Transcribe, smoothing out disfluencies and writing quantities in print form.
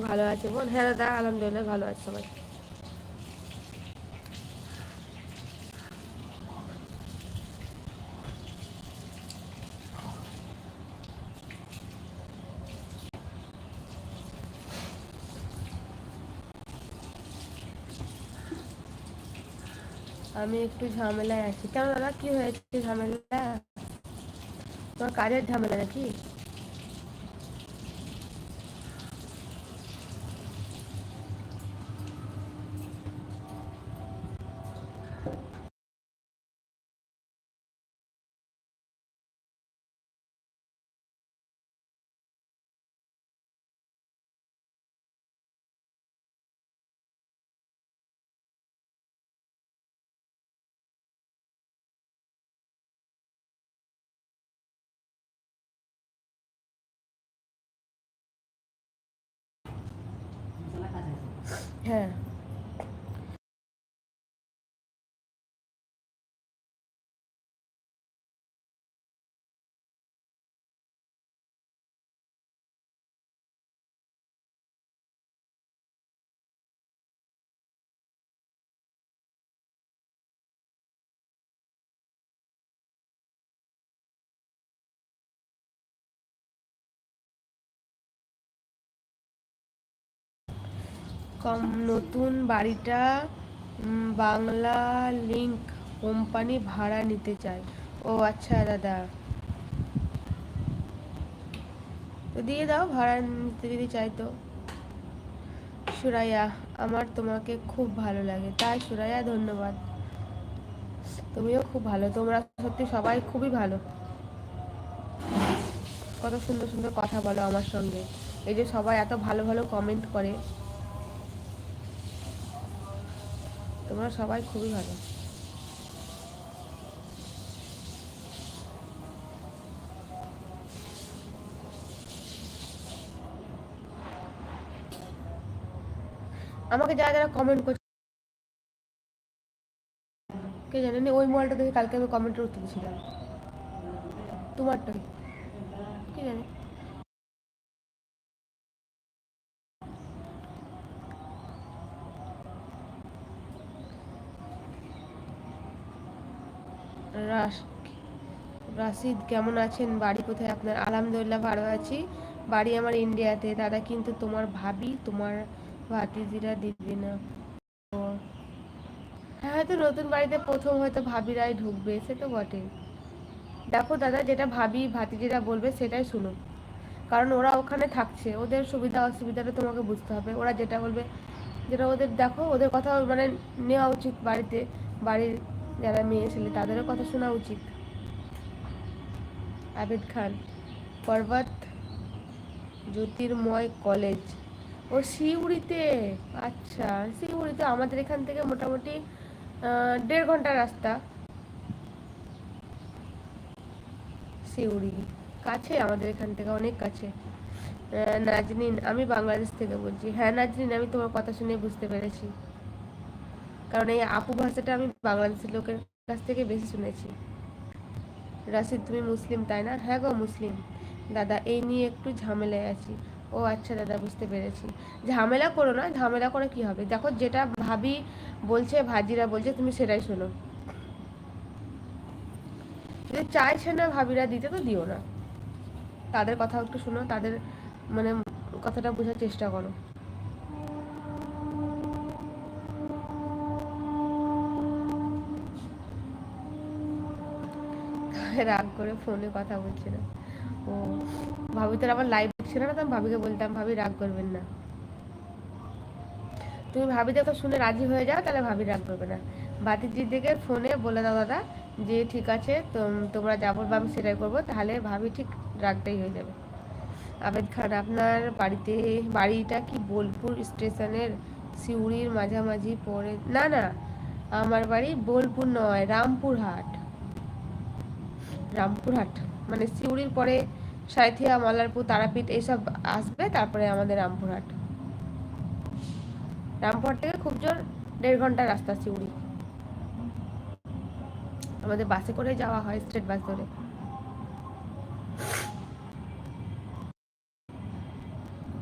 ভালো আছে বোন? হ্যাঁ দাদা, আলহামদুলিল্লাহ ভালো আছে সবাই। আমি একটু ঝামেলায় আছি। কেন দাদা, কি হয়েছে ঝামেলা? তোমার কাজের ঝামেলা নাকি? হ্যাঁ, নতুন বাড়িটা বাংলা লিংক কোম্পানি ভাড়া নিতে চায়। ও আচ্ছা দাদা, তো দিয়ে দাও, ভাড়া নিতে যদি চাই তো। সুরাইয়া, আমার তোমাকে খুব ভালো লাগে। তাই সুরাইয়া, ধন্যবাদ। তুমিও খুব ভালো, তোমরা সত্যি সবাই খুবই ভালো। কত সুন্দর সুন্দর কথা বলো আমার সঙ্গে। এই যে সবাই এত ভালো ভালো কমেন্ট করে, তোমরা সবাই খুবই ভালো। আমাকে যারা যারা কমেন্ট করছে, কে জানেন ওই মোবাইলটা দেখে কালকে আমি কমেন্টের উত্তর দিয়েছিলাম। তোমারটা কি জানে। রাশ রাশিদ, কেমন আছেন? বাড়ি কোথায় আপনার? আলহামদুলিল্লাহ ভালো আছি। বাড়ি আমার ইন্ডিয়াতে দাদা, কিন্তু তোমার ভাবি তোমার ভাতিজিরা দিবে না। ও হ্যাঁ, হয়তো নতুন বাড়িতে প্রথম হয়তো ভাবিরাই ঢুকবে, সে তো বটে। দেখো দাদা, যেটা ভাবি ভাতিজিরা বলবে সেটাই শুনো, কারণ ওরা ওখানে থাকছে, ওদের সুবিধা অসুবিধাটা তোমাকে বুঝতে হবে। ওরা যেটা বলবে, যেটা ওদের, দেখো ওদের কথা মানে নেওয়া উচিত। বাড়িতে বাড়ির যারা মেয়ে ছেলে তাদেরও কথা শোনা উচিত। আবেদ খান, পর্বত জ্যোতির্ময় কলেজ, ও শিউড়িতে। আচ্ছা, শিউড়িতে আমাদের এখান থেকে মোটামুটি 1.5 ঘন্টা রাস্তা। শিউড়ি কাছে আমাদের এখান থেকে, অনেক কাছে। নাজনীন, আমি বাংলাদেশ থেকে বলছি। হ্যাঁ নাজনীন, আমি তোমার কথা শুনে বুঝতে পেরেছি, কারণ এই আপু ভাষাটা আমি বাংলাদেশের লোকের কাছ থেকে বেশি শুনেছি। রাশিদ, তুমি মুসলিম তাই না? হ্যাঁ গো, মুসলিম দাদা। এই নিয়ে একটু ঝামেলায় আছি। ও আচ্ছা দাদা, বুঝতে পেরেছি। ঝামেলা করো না, ঝামেলা করে কি হবে? দেখো, যেটা ভাবি বলছে, ভাজিরা বলছে, তুমি সেটাই শোনো। যদি চাইছে না ভাবিরা দিতে, তো দিও না। তাদের কথা একটু শোনো, তাদের মানে কথাটা বোঝার চেষ্টা করো। রাগ করে ফোনে কথা বলছে না। ও, ভাবি তোর আবার লাইভ দেখছে না, তো আমি ভাবিকে বলতাম, ভাবি রাগ করবেন না। তুমি ভাবিদের কথা শুনে রাজি হয়ে যাও, তাহলে ভাবি রাগ করবে না। ভাতিজির দিকে ফোনে বলে দাও দাদা, যে ঠিক আছে, তোমরা যা বলবে আমি সেটাই করবো, তাহলে ভাবি ঠিক রাগটাই হয়ে যাবে। আবেদ খান, আপনার বাড়িটা কি বোলপুর স্টেশনের সিউড়ির মাঝামাঝি পড়ে? না না, আমার বাড়ি বোলপুর নয়, রামপুরহাট। রামপুরহাট মানে সিউড়ির পরে সাঁইথিয়া, মল্লারপুর, তারাপীঠ এইসব আসবে, তারপরে আমাদের রামপুরহাট। রামপুরহাট থেকে খুব জোর 1.5 ঘন্টা রাস্তা সিউড়ি। আমাদের বাসে করে যাওয়া হয়, স্টেট বাস ধরে।